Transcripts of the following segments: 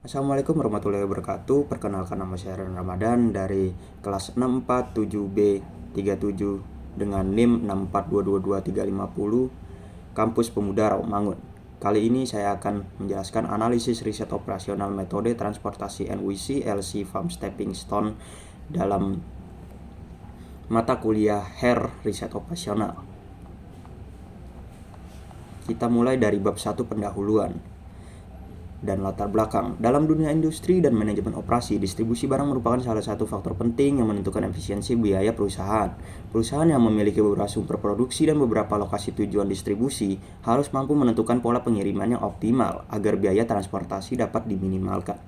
Assalamualaikum warahmatullahi wabarakatuh. Perkenalkan, nama saya Ren Ramadan dari kelas 647B37 dengan NIM 64222-350 Kampus Pemuda Rawamangun. Kali ini saya akan menjelaskan analisis riset operasional metode transportasi NWC LC Farm Stepping Stone dalam mata kuliah HER Riset Operasional. Kita mulai dari bab 1 pendahuluan dan latar belakang. Dalam dunia industri dan manajemen operasi, distribusi barang merupakan salah satu faktor penting yang menentukan efisiensi biaya perusahaan. Perusahaan yang memiliki beberapa sumber produksi dan beberapa lokasi tujuan distribusi harus mampu menentukan pola pengiriman yang optimal agar biaya transportasi dapat diminimalkan.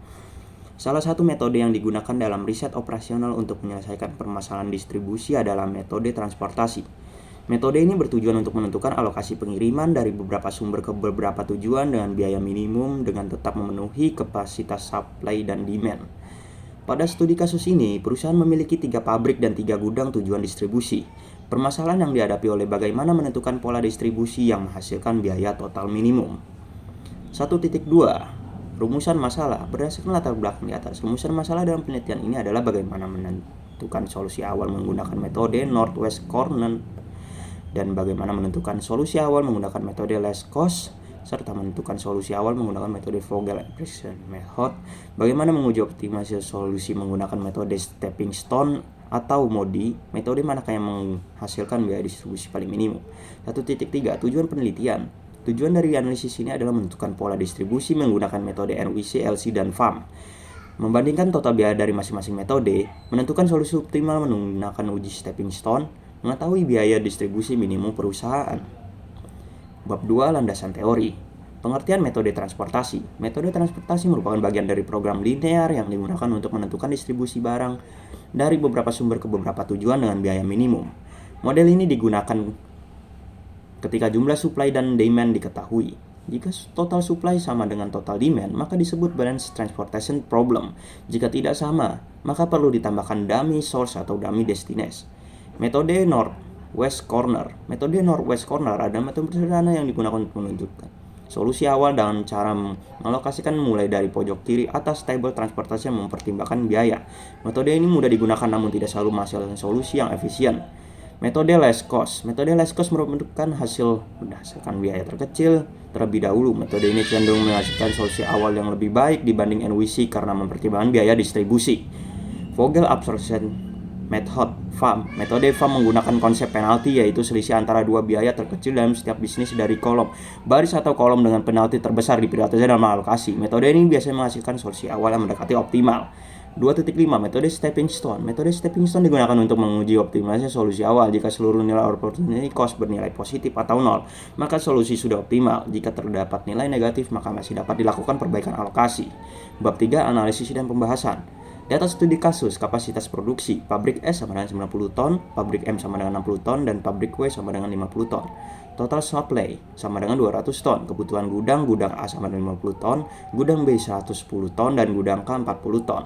Salah satu metode yang digunakan dalam riset operasional untuk menyelesaikan permasalahan distribusi adalah metode transportasi. Metode ini bertujuan untuk menentukan alokasi pengiriman dari beberapa sumber ke beberapa tujuan dengan biaya minimum dengan tetap memenuhi kapasitas supply dan demand. Pada studi kasus ini, perusahaan memiliki 3 pabrik dan 3 gudang tujuan distribusi. Permasalahan yang dihadapi oleh bagaimana menentukan pola distribusi yang menghasilkan biaya total minimum. 1.2. Rumusan masalah. Berdasarkan latar belakang di atas, rumusan masalah dalam penelitian ini adalah bagaimana menentukan solusi awal menggunakan metode Northwest Corner dan bagaimana menentukan solusi awal menggunakan metode less cost, serta menentukan solusi awal menggunakan metode Vogel Precision Method, bagaimana menguji optimasi solusi menggunakan metode stepping stone atau MODI, metode manakah yang menghasilkan biaya distribusi paling minimum. 1.3. Tujuan penelitian. Tujuan dari analisis ini adalah menentukan pola distribusi menggunakan metode NWC, LC, dan FAM. Membandingkan total biaya dari masing-masing metode, menentukan solusi optimal menggunakan uji stepping stone, mengetahui biaya distribusi minimum perusahaan. Bab 2. Landasan teori. Pengertian metode transportasi. Metode transportasi merupakan bagian dari program linear yang digunakan untuk menentukan distribusi barang dari beberapa sumber ke beberapa tujuan dengan biaya minimum. Model ini digunakan ketika jumlah supply dan demand diketahui. Jika total supply sama dengan total demand, maka disebut balance transportation problem. Jika tidak sama, maka perlu ditambahkan dummy source atau dummy destination. Metode Northwest Corner. Metode Northwest Corner adalah metode sederhana yang digunakan untuk menunjukkan solusi awal dengan cara mengalokasikan mulai dari pojok kiri atas tabel transportasi yang mempertimbangkan biaya. Metode ini mudah digunakan namun tidak selalu menghasilkan solusi yang efisien. Metode less cost. Metode less cost merupakan hasil berdasarkan biaya terkecil terlebih dahulu. Metode ini cenderung menghasilkan solusi awal yang lebih baik dibanding NWC karena mempertimbangkan biaya distribusi. Vogel Absorption Method FAM. Metode FAM menggunakan konsep penalti, yaitu selisih antara dua biaya terkecil dalam setiap bisnis dari kolom, baris atau kolom dengan penalti terbesar diprioritaskan dalam alokasi. Metode ini biasanya menghasilkan solusi awal yang mendekati optimal. 2.5. Metode stepping stone. Metode stepping stone digunakan untuk menguji optimalisasi solusi awal. Jika seluruh nilai opportunity cost bernilai positif atau 0, maka solusi sudah optimal. Jika terdapat nilai negatif, maka masih dapat dilakukan perbaikan alokasi. Bab 3. Analisis dan pembahasan. Di atas studi kasus, kapasitas produksi, pabrik S sama dengan 90 ton, pabrik M sama dengan 60 ton, dan pabrik W sama dengan 50 ton. Total supply sama dengan 200 ton, kebutuhan gudang A sama dengan 50 ton, gudang B 110 ton, dan gudang K 40 ton.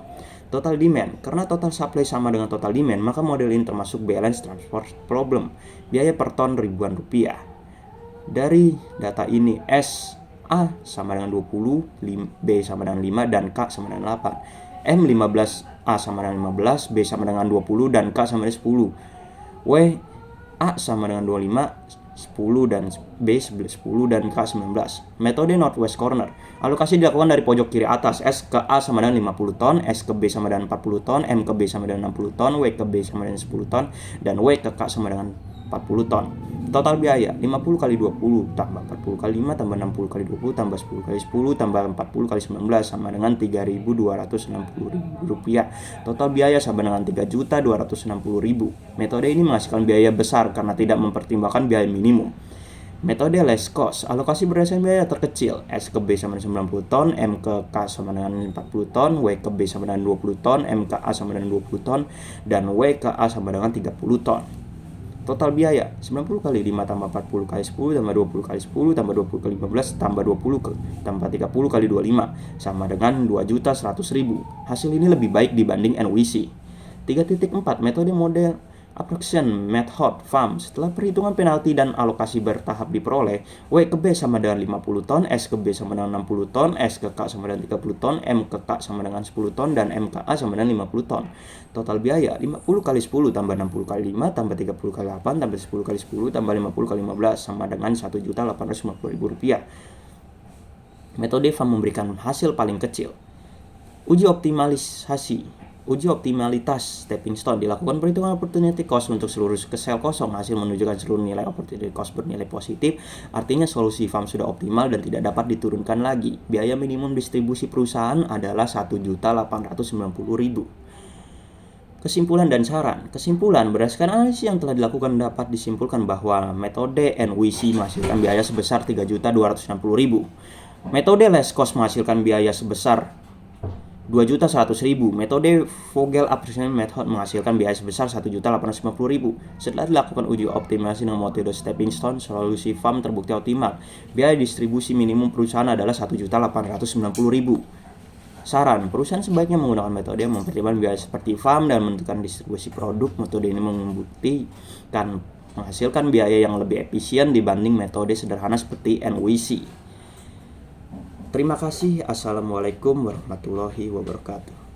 Total demand. Karena total supply sama dengan total demand, maka model ini termasuk balance transport problem. Biaya per ton ribuan rupiah. Dari data ini, A sama dengan 20, B sama dengan 5, dan K sama dengan 8. M15, A sama dengan 15, B sama dengan 20, dan K sama dengan 10. W, A sama dengan 25, 10, dan B 10, dan K 19. Metode Northwest Corner. Alokasi dilakukan dari pojok kiri atas. S ke A sama dengan 50 ton, S ke B sama dengan 40 ton, M ke B sama dengan 60 ton, W ke B sama dengan 10 ton, dan W ke K sama dengan 40 ton. Total biaya 50 kali 20 tambah 40 kali 5 tambah 60 kali 20 tambah 10 kali 10 tambah 40 kali 19 sama dengan 3.260.000 rupiah. Total biaya sama dengan 3.260.000. Metode ini menghasilkan biaya besar karena tidak mempertimbangkan biaya minimum. Metode less cost. Alokasi berdasarkan biaya terkecil. S ke B sama dengan 90 ton, M ke K sama dengan 40 ton, W ke B sama dengan 20 ton, M ke A sama dengan 20 ton, dan W ke A sama dengan 30 ton. Total biaya 90 kali 5 tambah 40 kali 10 tambah 20 kali 10 tambah 20 kali 15 tambah 20 tambah 30 kali 25 sama dengan 2.100.000. Hasil ini lebih baik dibanding NWC. 3.4. Metode model Approximation method FAM. Setelah perhitungan penalti dan alokasi bertahap diperoleh, W ke B sama dengan 50 ton, S ke B sama dengan 60 ton, S ke K sama dengan 30 ton, M ke K sama dengan 10 ton, dan M ke A sama dengan 50 ton. Total biaya 50 kali 10 tambah 60 kali 5 tambah 30 kali 8 tambah 10 kali 10 tambah 50 kali 15 sama dengan Rp1.850.000. Metode FAM memberikan hasil paling kecil. Uji optimalitas stepping stone. Dilakukan perhitungan opportunity cost untuk seluruh sel kosong. Hasil menunjukkan seluruh nilai opportunity cost bernilai positif. Artinya solusi FAM sudah optimal dan tidak dapat diturunkan lagi. Biaya minimum distribusi perusahaan adalah Rp1.890.000. Kesimpulan dan saran. Kesimpulan, berdasarkan analisis yang telah dilakukan dapat disimpulkan bahwa metode NWC menghasilkan biaya sebesar Rp3.260.000. Metode less cost menghasilkan biaya sebesar Rp2.100.000. Metode Vogel Approximation Method menghasilkan biaya sebesar Rp1.850.000. Setelah dilakukan uji optimasi dengan metode stepping stone, solusi FAM terbukti optimal. Biaya distribusi minimum perusahaan adalah Rp1.890.000. Saran, perusahaan sebaiknya menggunakan metode yang mempertimbangkan biaya seperti FAM dan menentukan distribusi produk. Metode ini membuktikan menghasilkan biaya yang lebih efisien dibanding metode sederhana seperti NWC. Terima kasih. Assalamualaikum warahmatullahi wabarakatuh.